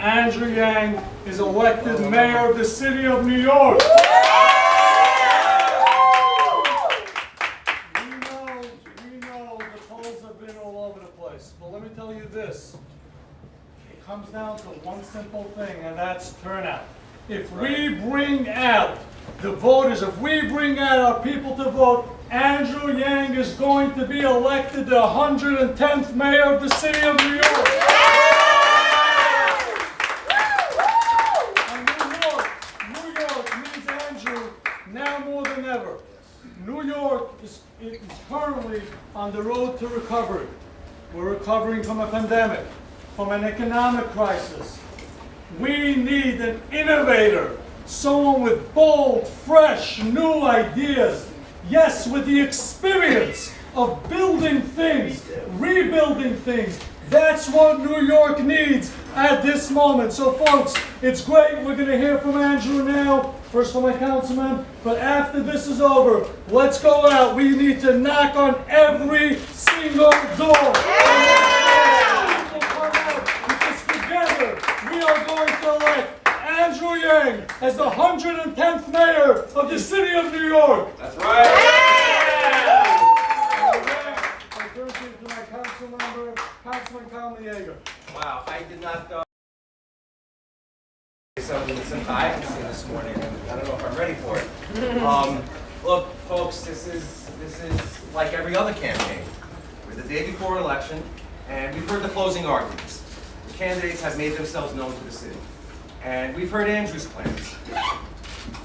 Andrew Yang is elected mayor of the city of New York. We know the polls have been all over the place, but let me tell you this. It comes down to one simple thing, and that's turnout. If we bring out the voters, if we bring out our people to vote, Andrew Yang is going to be elected the 110th mayor of the city of New York. And New York needs Andrew now more than ever. New York is currently on the road to recovery. We're recovering from a pandemic, from an economic crisis. We need an innovator, someone with bold, fresh, new ideas. Yes, with the experience of building things, rebuilding things. That's what New York needs at this moment. So folks, it's great. We're going to hear from Andrew now, first from my councilman. But after this is over, let's go out. We need to knock on every single door. We are going to elect Andrew Yang as the 110th mayor of the city of New York. That's right. I turn to my council member, Councilman Kalmiega. Wow, I did not something that Simcha Eichenstein this morning, and I don't know if I'm ready for it. Look, folks, this is like every other campaign. We're the day before election, and we've heard the closing arguments. The candidates have made themselves known to the city. And we've heard Andrew's plans.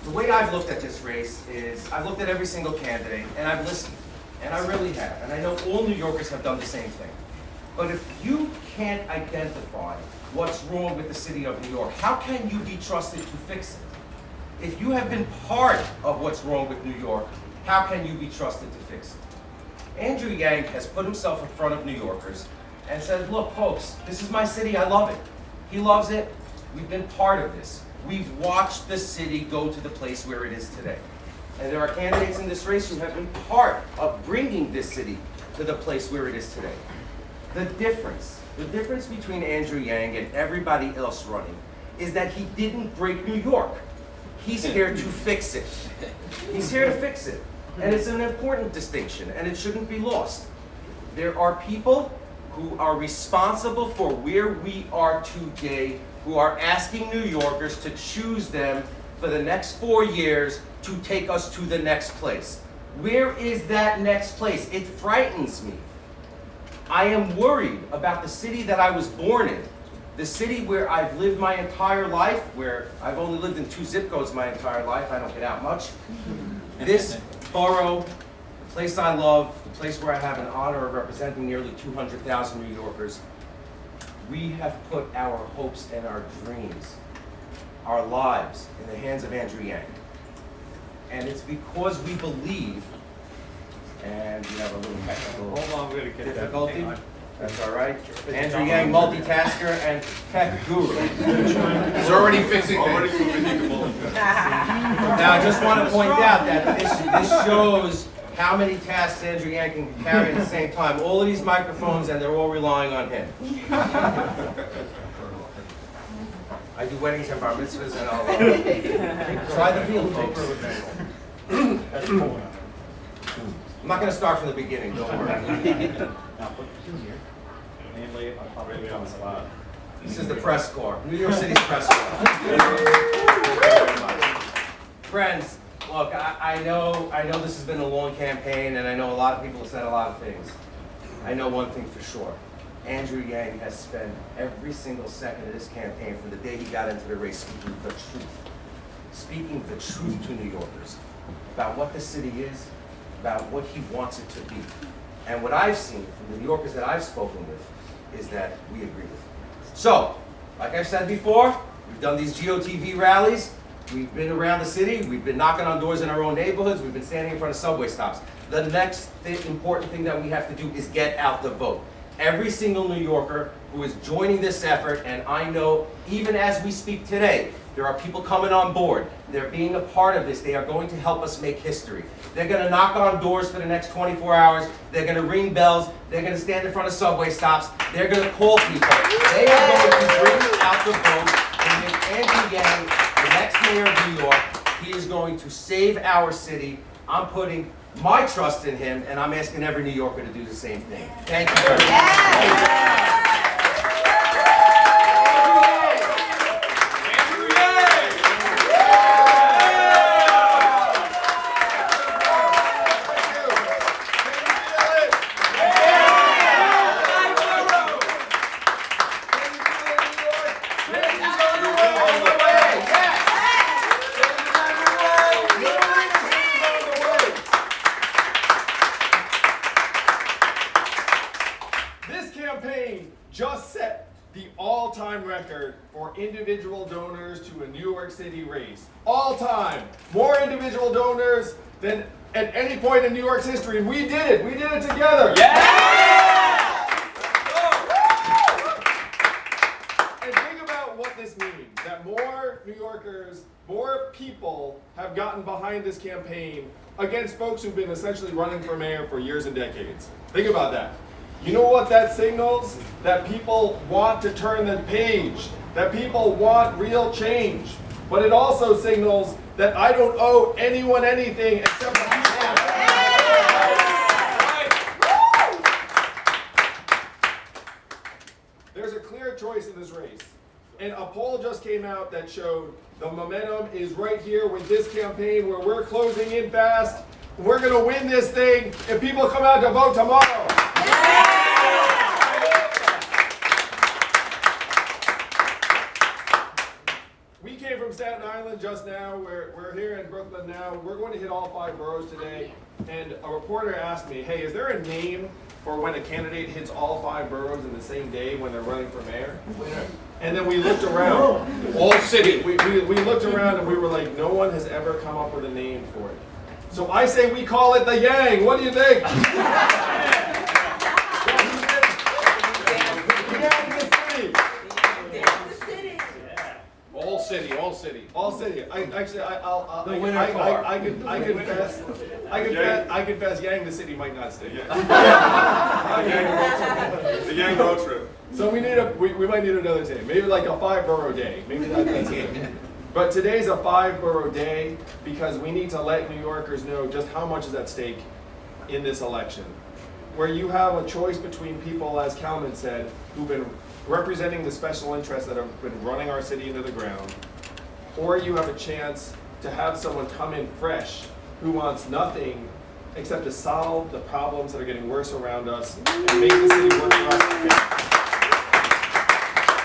The way I've looked at this race is I've looked at every single candidate and I've listened. And I really have. And I know all New Yorkers have done the same thing. But if you can't identify what's wrong with the city of New York, how can you be trusted to fix it? If you have been part of what's wrong with New York, how can you be trusted to fix it? Andrew Yang has put himself in front of New Yorkers and said, look, folks, this is my city, I love it. He loves it. We've been part of this. We've watched the city go to the place where it is today. And there are candidates in this race who have been part of bringing this city to the place where it is today. The difference between Andrew Yang and everybody else running is that he didn't break New York. He's here to fix it. He's here to fix it. And it's an important distinction, and it shouldn't be lost. There are people who are responsible for where we are today, who are asking New Yorkers to choose them for the next 4 years to take us to the next place. Where is that next place? It frightens me. I am worried about the city that I was born in, the city where I've lived my entire life, where I've only lived in 2 zip codes my entire life. I don't get out much. This borough, the place I love, the place where I have an honor of representing nearly 200,000 New Yorkers, we have put our hopes and our dreams, our lives, in the hands of Andrew Yang. And it's because we believe, and we have a little technical difficulty. That's all right. Andrew Yang, multitasker and tech guru. He's already fixing things. Now, I just want to point out that this shows how many tasks Andrew Yang can carry at the same time. All of these microphones, and they're all relying on him. I do weddings and bar mitzvahs, and I'll try the field, folks. I'm not going to start from the beginning, don't worry. This is the press corps, New York City's press corps. Friends, look, I know this has been a long campaign, and I know a lot of people have said a lot of things. I know one thing for sure. Andrew Yang has spent every single second of this campaign from the day he got into the race speaking the truth. Speaking the truth to New Yorkers about what the city is, about what he wants it to be. And what I've seen from the New Yorkers that I've spoken with is that we agree with him. So, like I've said before, we've done these GOTV rallies. We've been around the city. We've been knocking on doors in our own neighborhoods. We've been standing in front of subway stops. The next important thing that we have to do is get out the vote. Every single New Yorker who is joining this effort, and I know even as we speak today, there are people coming on board. They're being a part of this. They are going to help us make history. They're going to knock on doors for the next 24 hours. They're going to ring bells. They're going to stand in front of subway stops. They're going to call people. They are going to bring out the vote going to save our city. I'm putting my trust in him, and I'm asking every New Yorker to do the same thing. Thank you very much. Just set the all-time record for individual donors to a New York City race. All time. More individual donors than at any point in New York's history. We did it. We did it together. Yeah! And think about what this means. That more New Yorkers, more people have gotten behind this campaign against folks who've been essentially running for mayor for years and decades. Think about that. You know what that signals? That people want to turn the page, that people want real change. But it also signals that I don't owe anyone anything except the people. There's a clear choice in this race. And a poll just came out that showed the momentum is right here with this campaign where we're closing in fast. We're going to win this thing if people come out to vote tomorrow. We came from Staten Island just now. We're here in Brooklyn now. We're going to hit all 5 boroughs today. And a reporter asked me, hey, is there a name for when a candidate hits all 5 boroughs in the same day when they're running for mayor? And then we looked around. All city. We looked around and we were like, no one has ever come up with a name for it. So I say we call it the Yang. What do you think? All city, all city. All city. I confess, Yang the city might not stay. The Yang road trip. So we might need another day. Maybe like a 5-borough day. Maybe that's it. But today's a 5-borough day because we need to let New Yorkers know just how much is at stake in this election. Where you have a choice between people, as Kalman said, who've been representing the special interests that have been running our city into the ground, or you have a chance to have someone come in fresh who wants nothing except to solve the problems that are getting worse around us and make the city work for us.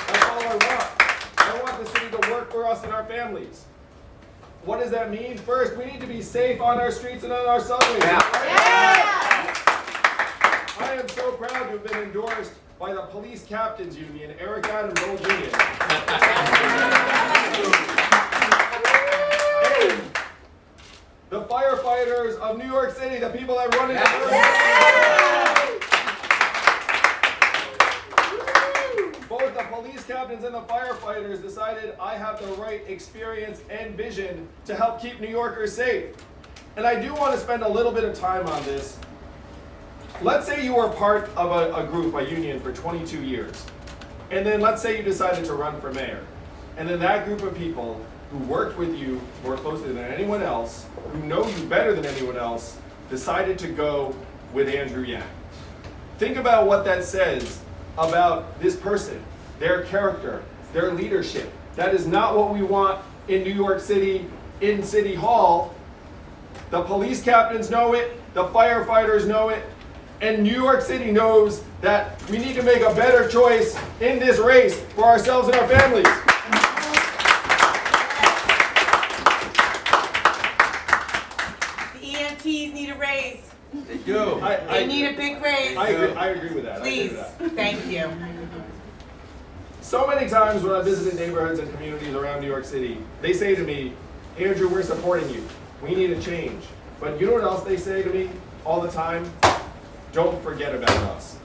That's all I want. I want the city to work for us and our families. What does that mean? First, we need to be safe on our streets and on our subways. I am so proud to have been endorsed by the Police Captains Union, Era Dems, Old Union. The firefighters of New York City, the people that run into both the police captains and the firefighters decided I have the right experience and vision to help keep New Yorkers safe. And I do want to spend a little bit of time on this. Let's say you were part of a group, a union, for 22 years. And then let's say you decided to run for mayor. And then that group of people who worked with you more closely than anyone else, who know you better than anyone else, decided to go with Andrew Yang. Think about what that says about this person, their character, their leadership. That is not what we want in New York City, in City Hall. The police captains know it, the firefighters know it, and New York City knows that we need to make a better choice in this race for ourselves and our families. The EMTs need a raise. They do. They need a big raise. I agree with that. Please, thank you. So many times when I visited neighborhoods and communities around New York City, they say to me, Andrew, we're supporting you. We need a change. But you know what else they say to me all the time? Don't forget about us.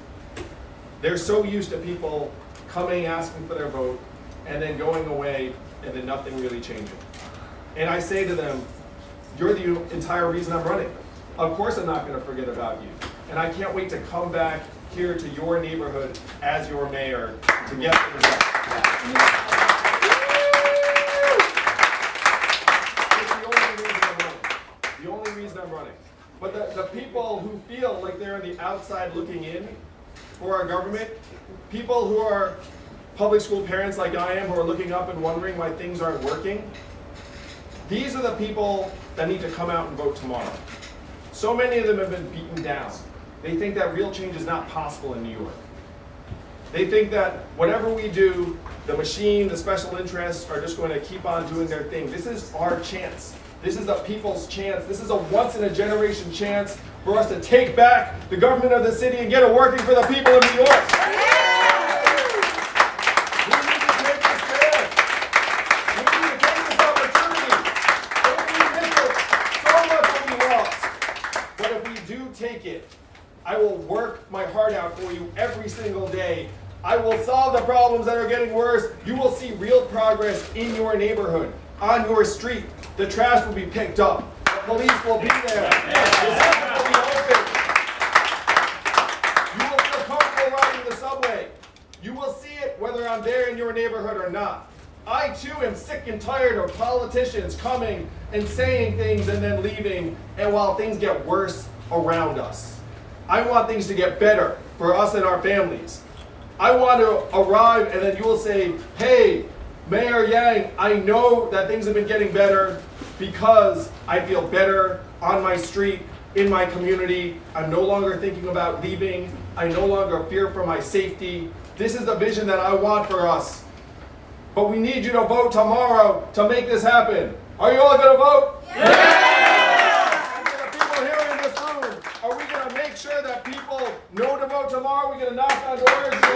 They're so used to people coming, asking for their vote, and then going away, and then nothing really changing. And I say to them, you're the entire reason I'm running. Of course I'm not going to forget about you. And I can't wait to come back here to your neighborhood as your mayor to get the results. It's the only reason I'm on the outside looking in for our government, people who are public school parents like I am who are looking up and wondering why things aren't working, these are the people that need to come out and vote tomorrow. So many of them have been beaten down. They think that real change is not possible in New York. They think that whatever we do, the machine, the special interests are just going to keep on doing their thing. This is our chance. This is the people's chance. This is a once-in-a-generation chance for us to take back the government of the city and get it working for the people of New York. We need to take this chance. We need to take this opportunity. If we miss it, so much will be lost. But if we do take it, I will work my heart out for you every single day. I will solve the problems that are getting worse. You will see real progress in your neighborhood, on your street. The trash will be picked up. The police will be there. The street will be open. You will feel comfortable riding the subway. You will see it whether I'm there in your neighborhood or not. I too am sick and tired of politicians coming and saying things and then leaving, and while things get worse around us. I want things to get better for us and our families. I want to arrive and then you will say, hey, Mayor Yang, I know that things have been getting better because I feel better on my street, in my community. I'm no longer thinking about leaving. I no longer fear for my safety. This is the vision that I want for us. But we need you to vote tomorrow to make this happen. Are you all going to vote? Yeah! And for the people here in this room, are we going to make sure that people know to vote tomorrow? Are we going to knock on doors? If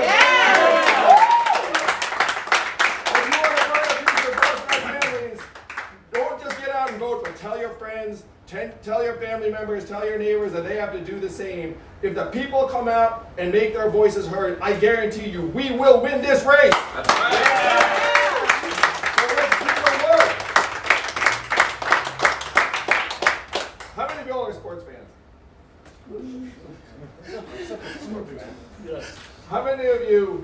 you want to vote, if you support my families, don't just get out and vote, but tell your friends, tell your family members, tell your neighbors that they have to do the same. If the people come out and make their voices heard, I guarantee you, we will win this race. That's right. So let's keep the work. How many of y'all are sports fans? Yes. How many of you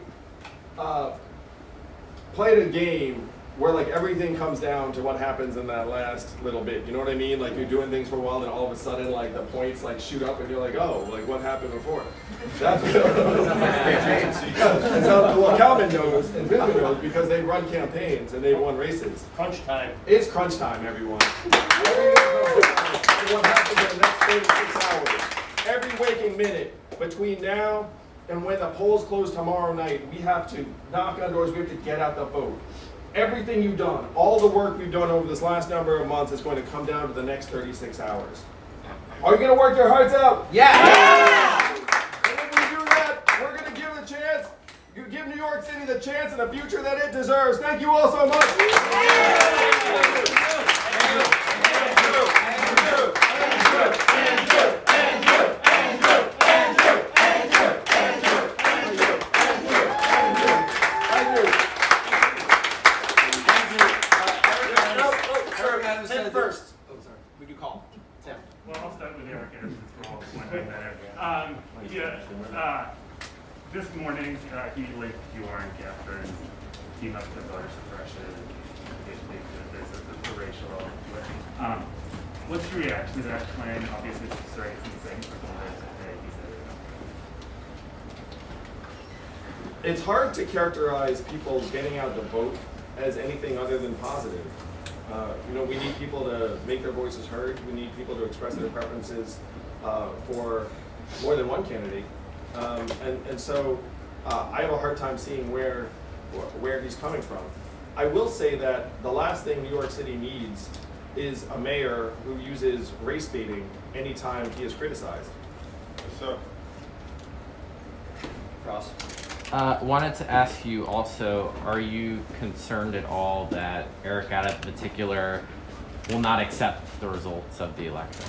played a game where like everything comes down to what happens in that last little bit? You know what I mean? Like you're doing things for a while and all of a sudden like the points like shoot up and you're like, oh, like what happened before? That's well, Calvin knows and Vince knows because they run campaigns and they won races. Crunch time. It's crunch time, everyone. Everything comes down to what happens in the next 36 hours. Every waking minute between now and when the polls close tomorrow night, we have to knock on doors, we have to get out the vote. Everything you've done, all the work we've done over this last number of months is going to come down to the next 36 hours. Are you going to work your hearts out? Yeah! And if we do that, we're going to give the chance, you give New York City the chance and the future that it deserves. Thank you all so much. Well, I'll start with Eric Anderson for all the one better. This morning, he linked QR and Catherine team up to voter suppression. There's a racial element to it. What's your reaction to that claim? Obviously, it's right, it's insane for he said it. It's hard to characterize people getting out to vote as anything other than positive. We need people to make their voices heard. We need people to express their preferences for more than one candidate. So I have a hard time seeing where he's coming from. I will say that the last thing New York City needs is a mayor who uses race baiting anytime he is criticized. So, Ross? Wanted to ask you also, are you concerned at all that Eric Adams in particular will not accept the results of the election?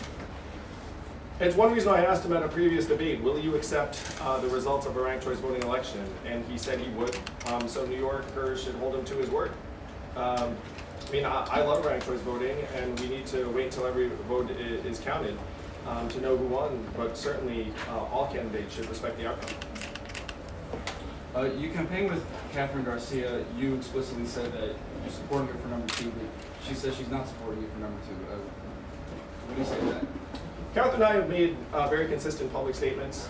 It's one reason I asked him at a previous debate, will you accept the results of a ranked choice voting election? And he said he would, so New Yorkers should hold him to his word. I love ranked choice voting, and we need to wait until every vote is counted to know who won, but certainly all candidates should respect the outcome. You campaigned with Catherine Garcia. You explicitly said that you're supporting her for number 2, but she says she's not supporting you for number 2. What do you say to that? Catherine and I have made very consistent public statements.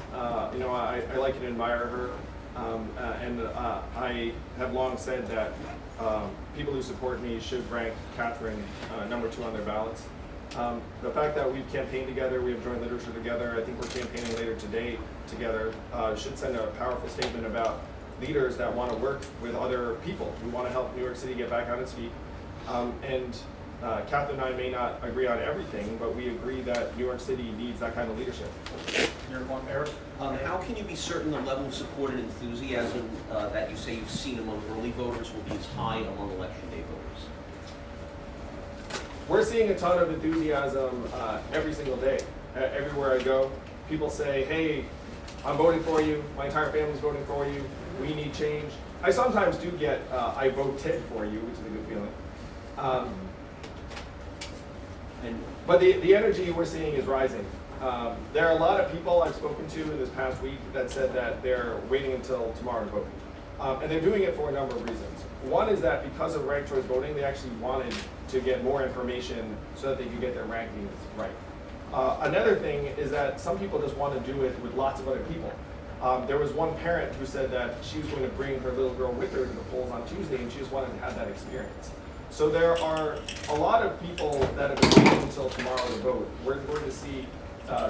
You know, I like and admire her, and I have long said that people who support me should rank Catherine number 2 on their ballots. The fact that we've campaigned together, we have joint literature together, I think we're campaigning later today together, should send a powerful statement about leaders that want to work with other people who want to help New York City get back on its feet. Catherine and I may not agree on everything, but we agree that New York City needs that kind of leadership. Eric? How can you be certain the level of support and enthusiasm that you say you've seen among early voters will be as high among election day voters? We're seeing a ton of enthusiasm every single day. Everywhere I go, people say, hey, I'm voting for you, my entire family's voting for you, we need change. I sometimes do get, I voted for you, which is a good feeling. But the energy we're seeing is rising. There are a lot of people I've spoken to in this past week that said that they're waiting until tomorrow to vote. And they're doing it for a number of reasons. One is that because of ranked choice voting, they actually wanted to get more information so that they could get their rankings right. Another thing is that some people just want to do it with lots of other people. There was one parent who said that she was going to bring her little girl with her to the polls on Tuesday, and she just wanted to have that experience. So there are a lot of people that have been waiting until tomorrow to vote. We're going to see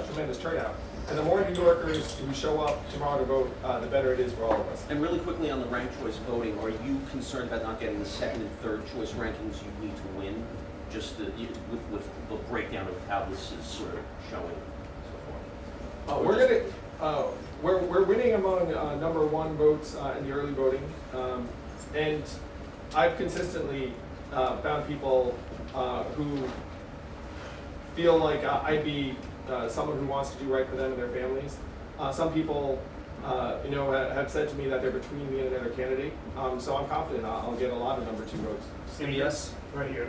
tremendous turnout. And the more New Yorkers who show up tomorrow to vote, the better it is for all of us. And really quickly on the ranked choice voting, are you concerned about not getting the second and third choice rankings you need to win? Just with the breakdown of how this is sort of showing so far. We're winning among number 1 votes in the early voting, and I've consistently found people who feel like I'd be someone who wants to do right for them and their families. Some people, you know, have said to me that they're between me and another candidate, so I'm confident I'll get a lot of number 2 votes. Yes. Right here.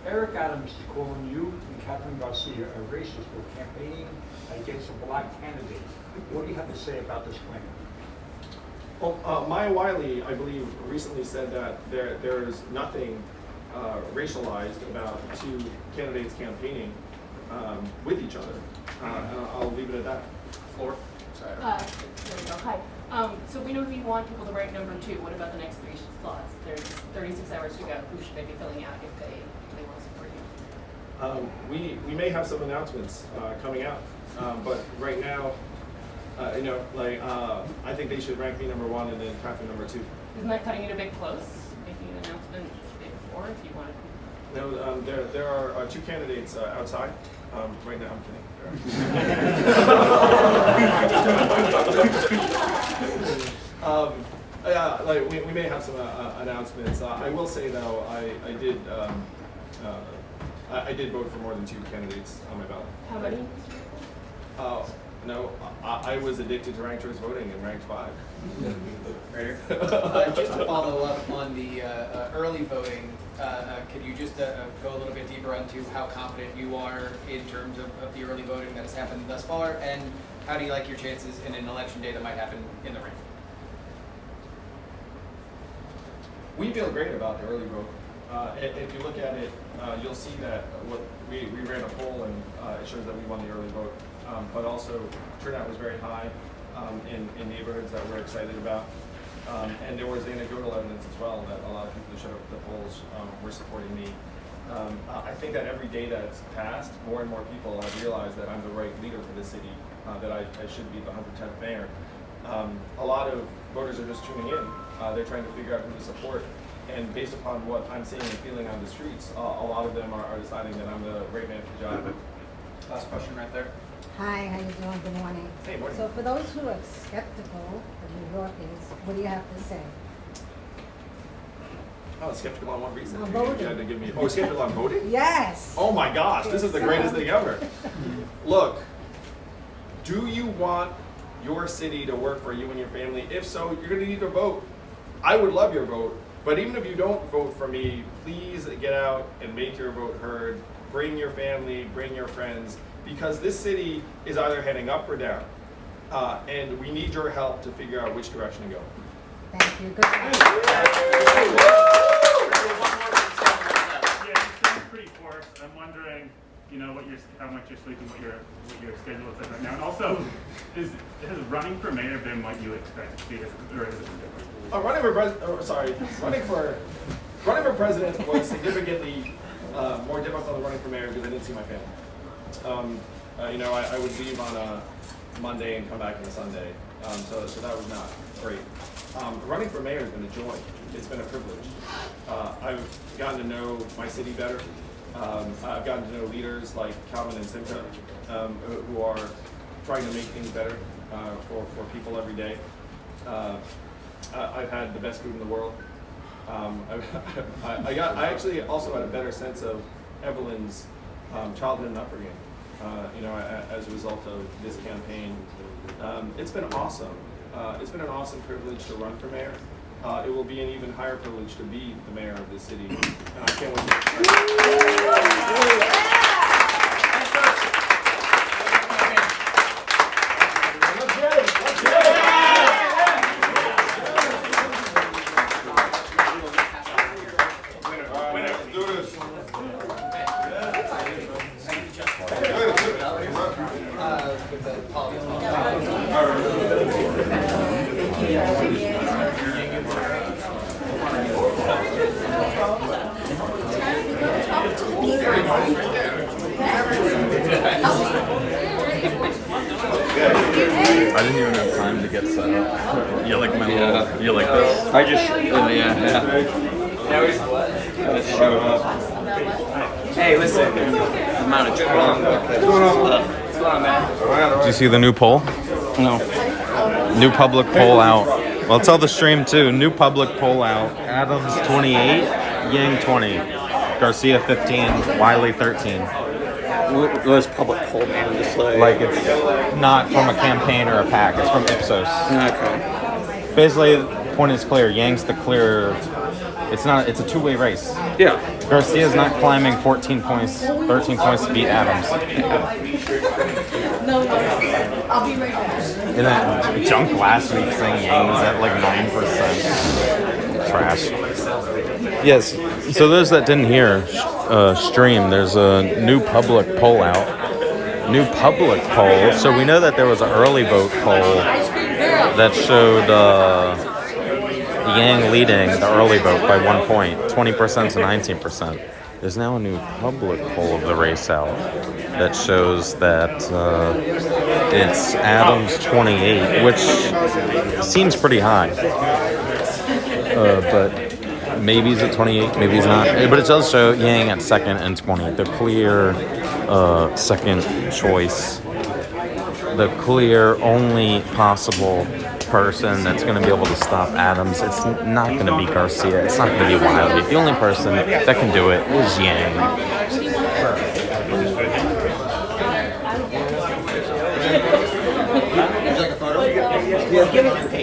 Eric Adams is calling you and Catherine Garcia a racist for campaigning against a black candidate. What do you have to say about this claim? Well, Maya Wiley, I believe, recently said that there's nothing racialized about 2 candidates campaigning with each other. And I'll leave it at that. Floor. Sorry. There we go. Hi. So we know who you want people to write number 2. What about the next 3 slots? There's 36 hours to go. Who should they be filling out if they want to support you? We may have some announcements coming out, but right now, you know, like I think they should rank me number 1 and then Catherine number 2. Isn't that cutting it a bit close? Making an announcement the day before if you wanted. No, there are 2 candidates outside. Right now, I'm kidding. Yeah, like we may have some announcements. I will say though, I did vote for more than 2 candidates on my ballot. How many? No, I was addicted to ranked choice voting and ranked 5. Right here. Just to follow up on the early voting, could you just go a little bit deeper into how confident you are in terms of the early voting that has happened thus far, and how do you like your chances in an election day that might happen in the rain? We feel great about the early vote. If you look at it, you'll see that we ran a poll and it shows that we won the early vote. But also turnout was very high in neighborhoods that we're excited about. And there was anecdotal evidence as well that a lot of people who showed up at the polls were supporting me. I think that every day that's passed, more and more people have realized that I'm the right leader for this city, that I should be the 110th mayor. A lot of voters are just tuning in. They're trying to figure out who to support. And based upon what I'm seeing and feeling on the streets, a lot of them are deciding that I'm the right man for the job. Last question right there. Hi, how you doing? Good morning. Hey, morning. So for those who are skeptical of New Yorkers, what do you have to say? Oh, skeptical on what reason? On You voting. had to give me. Oh, skeptical on voting? Yes. Oh my gosh, this is the greatest thing ever. Look, do you want your city to work for you and your family? If so, you're going to need to vote. I would love your vote, but even if you don't vote for me, please get out and make your vote heard. Bring your family, bring your friends, because this city is either heading up or down. And we need your help to figure out which direction to go. Thank you. Good luck. Yeah, you seem pretty forced. I'm wondering, you know, how much much your sleep and what your schedule is like right now? And also, has running for mayor been what you expected to be, or has it been different? Running for president was significantly more difficult than running for mayor because I didn't see my family. I would leave on a Monday and come back on a Sunday, so that was not great. Running for mayor has been a joy. It's been a privilege. I've gotten to know my city better. I've gotten to know leaders like Calvin and Simcha, who are trying to make things better for people every day. I've had the best food in the world. I actually also had a better sense of Evelyn's childhood and upbringing. As a result of this campaign, it's been awesome. It's been an awesome privilege to run for mayor. It will be an even higher privilege to be the mayor of this city, and I can't wait to. I didn't even have time to get set up. You like my little, you like this? I just, Just showed up. Hey, listen, I'm out of Toronto. What's going on, man? Did you see the new poll? No. New public poll out. Well, tell the stream too. New public poll out. Adams 28, Yang 20, Garcia 15, Wiley 13. What does public poll man just Like it's not from a campaign or a PAC. It's from Ipsos. Okay. Basically, the point is clear. Yang's the clear. It's not. It's a two-way race. Yeah. Garcia's not climbing 14 points, 13 points to beat Adams. No, I'll be right back. And that junk last week saying Yang was at like 9%. Trash. Yes. So those that didn't hear, stream. There's a new public poll out. New public poll. So we know that there was an early vote poll that showed Yang leading the early vote by 1 point, 20% to 19%. There's now a new public poll of the race out that shows that it's Adams 28, which seems pretty high. But maybe he's at 28, maybe he's not. But it does show Yang at second and 20, the clear second choice, the clear only possible person that's going to be able to stop Adams. It's not going to be Garcia. It's not going to be Wiley. The only person that can do it is Yang. Yeah, give it to me.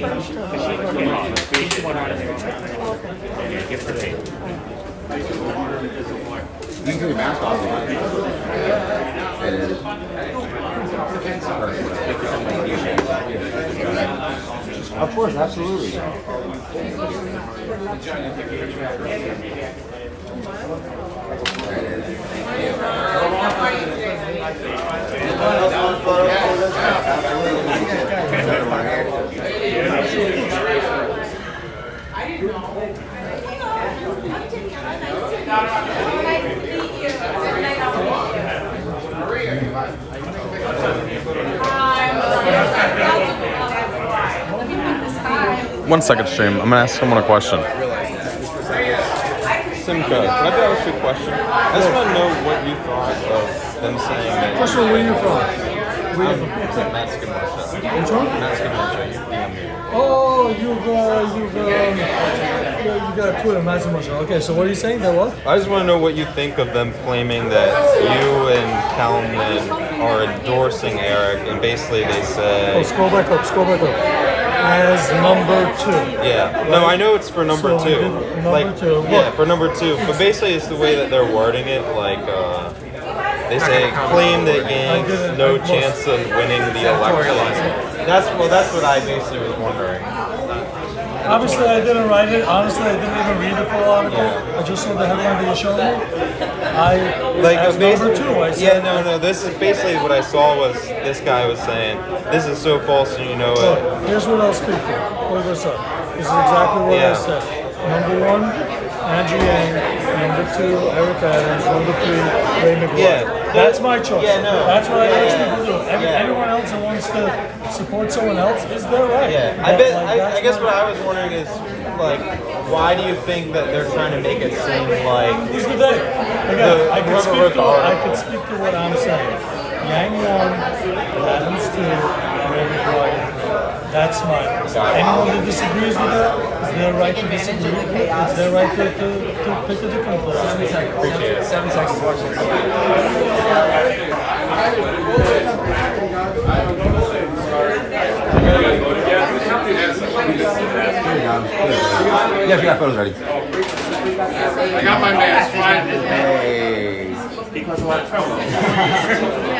You can do your mask off. Of course, absolutely. One second, stream. I'm going to ask someone a question. Simcha, can I ask you a question? I just want to know what you thought of them saying that... First of all, where are you from? Where are you from? Mexican Russia. Which one? Mexican Russia. You DM me. Oh, you got a Twitter, Massive Marshall. Okay, so what are you saying? That what? I just want to know what you think of them claiming that you and Kalman are endorsing Eric, and basically they say... Oh, scroll back up. As number 2. Yeah. Right? No, I know it's for number So 2. Number 2. Yeah, for number 2. But basically it's the way that they're wording it, like, they say, claim that Yang's no chance of winning the election. That's what I basically was wondering. Obviously, I didn't write it. Honestly, I didn't even read the full article. I just saw the headline that you showed me. As number 2, I said. no. This is basically what I saw was this guy was saying, this is so false and you know it. Here's what I'll speak for. Hold this up. This is exactly what I said. Number 1, Andrew Yang. Number 2, Eric Adams. Number 3, Ray McGuire. Yeah. That's my choice. Yeah, no. That's what I urge people to do. Anyone else that wants to support someone else is their right. Yeah, I guess what I was wondering is, like, why do you think that they're trying to make it seem like... Here's the thing. Again, I could speak to what I'm saying. Yang 1, Adams 2, Ray McGuire 3. That's mine. Anyone that disagrees with that, it's their right to disagree. It's their right to pick a different place. Appreciate it. 7 seconds. Watch this. Yeah, we got photos ready. I got my mask. Fine. Hey. Because of what trouble. We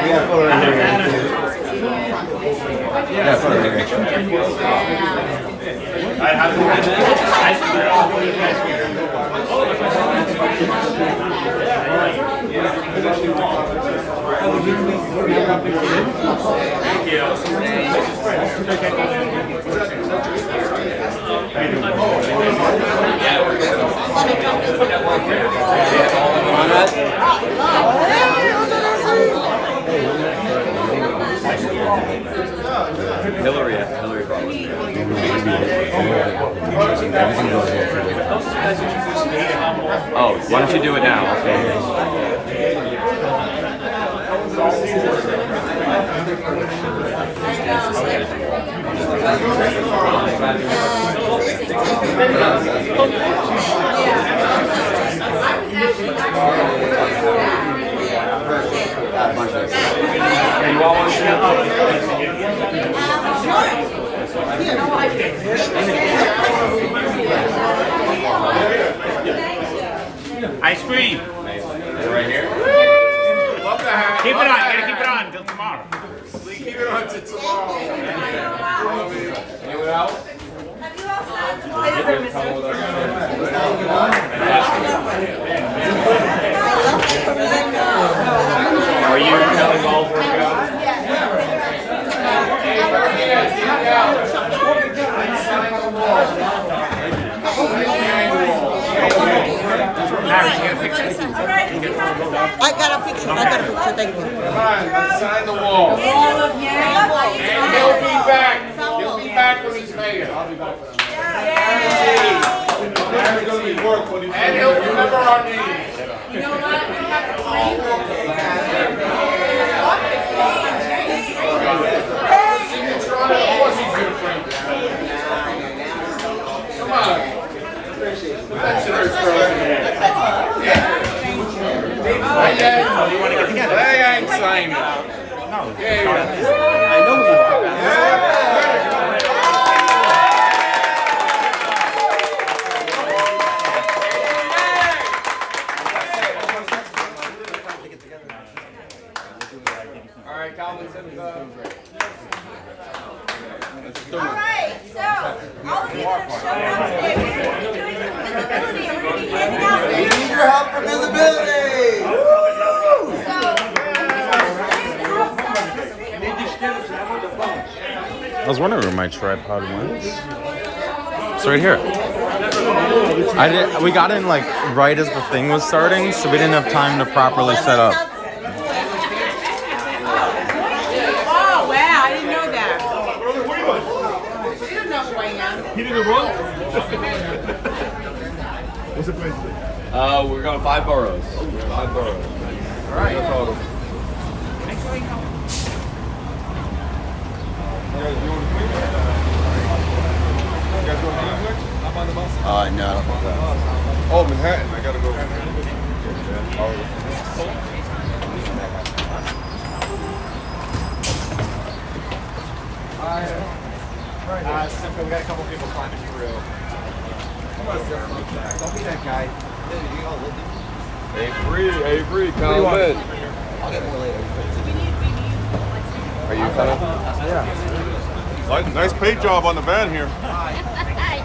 got photos right here. Yeah, photos right here. I have to Hillary probably. Oh, why don't you do it now? You all want to see Ice cream. Right here. Love the hat. Keep it on. You gotta keep it on until tomorrow. Keep it on to tomorrow. Anyone else? Are you telling all workout? I got a picture, thank you. Come on, let's sign the wall. And he'll be back when he's mayor. I'll be back when I'm mayor. And he'll remember our names. You know what? Signature on it, of course he's gonna print it. Come on. That's it. You want to get together? I ain't signing it. No. Yeah. I know you are. All right, Calvin, send us All right, so all of you that have shown up today, we're going to be doing some visibility and we're going to be handing out. We need your help for visibility. I was wondering where my tripod went. It's right here. We got in like right as the thing was starting, so we didn't have time to properly set up. Oh, wow, I didn't know that. You don't know who I am. He didn't run? What's the place today? We're going 5 boroughs. 5 boroughs. All right. No problem. No. Oh, Manhattan. I gotta go. Simcha, we got a couple people climbing through. Don't be that guy. Avery, comment. I'll get more later. Are you coming? Yeah. Nice paint job on the van here.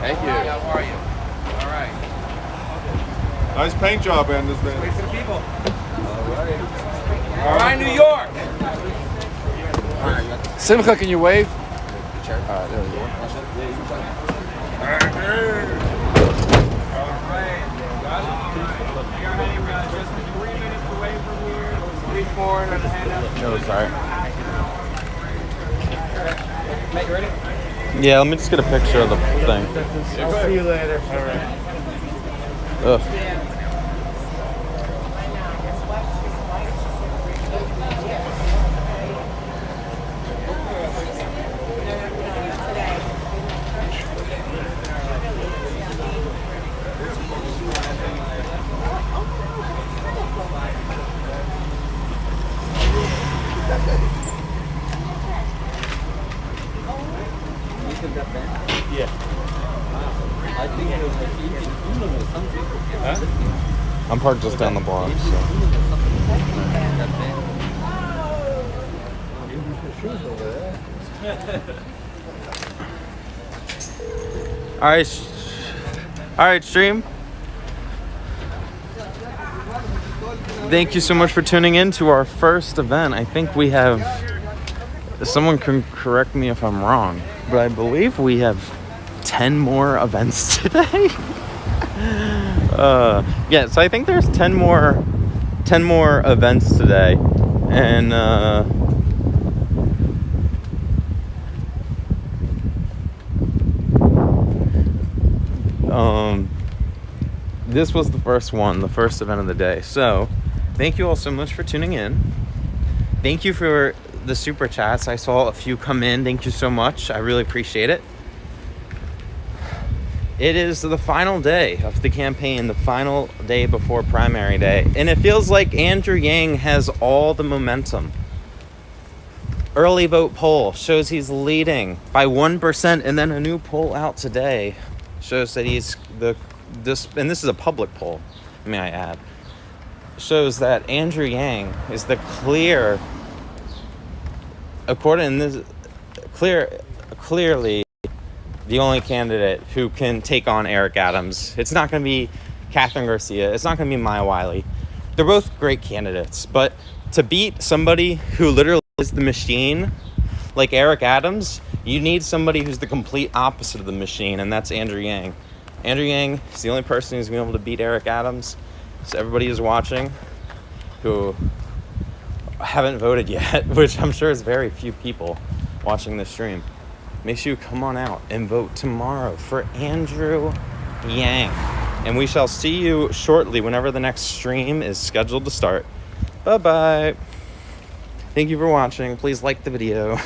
Thank you. How are you? All right. Nice paint job, Anders, man. Wait for the people. All right, New York. Simcha, can you wave? There we go. No, sorry. Matt, you ready? Yeah, let me just get a picture of the thing. I'll see you later. All right. Ugh. I'm parked just down the block, so. All right, stream. Thank you so much for tuning in to our first event. I think we have, someone can correct me if I'm wrong, but I believe we have 10 more events today. Yeah, so I think there's 10 more events today, and this was the first one, the first event of the day. So thank you all so much for tuning in. Thank you for the super chats. I saw a few come in. Thank you so much. I really appreciate it. It is the final day of the campaign, the final day before primary day, and it feels like Andrew Yang has all the momentum. Early vote poll shows he's leading by 1%, and then a new poll out today shows that he's and this is a public poll, may I add, shows that Andrew Yang is the clearly the only candidate who can take on Eric Adams. It's not going to be Catherine Garcia. It's not going to be Maya Wiley. They're both great candidates, but to beat somebody who literally is the machine, like Eric Adams, you need somebody who's the complete opposite of the machine, and that's Andrew Yang. Andrew Yang is the only person who's going to be able to beat Eric Adams. So everybody who's watching who haven't voted yet, which I'm sure is very few people watching this stream, make sure you come on out and vote tomorrow for Andrew Yang. And we shall see you shortly whenever the next stream is scheduled to start. Bye-bye. Thank you for watching. Please like the video.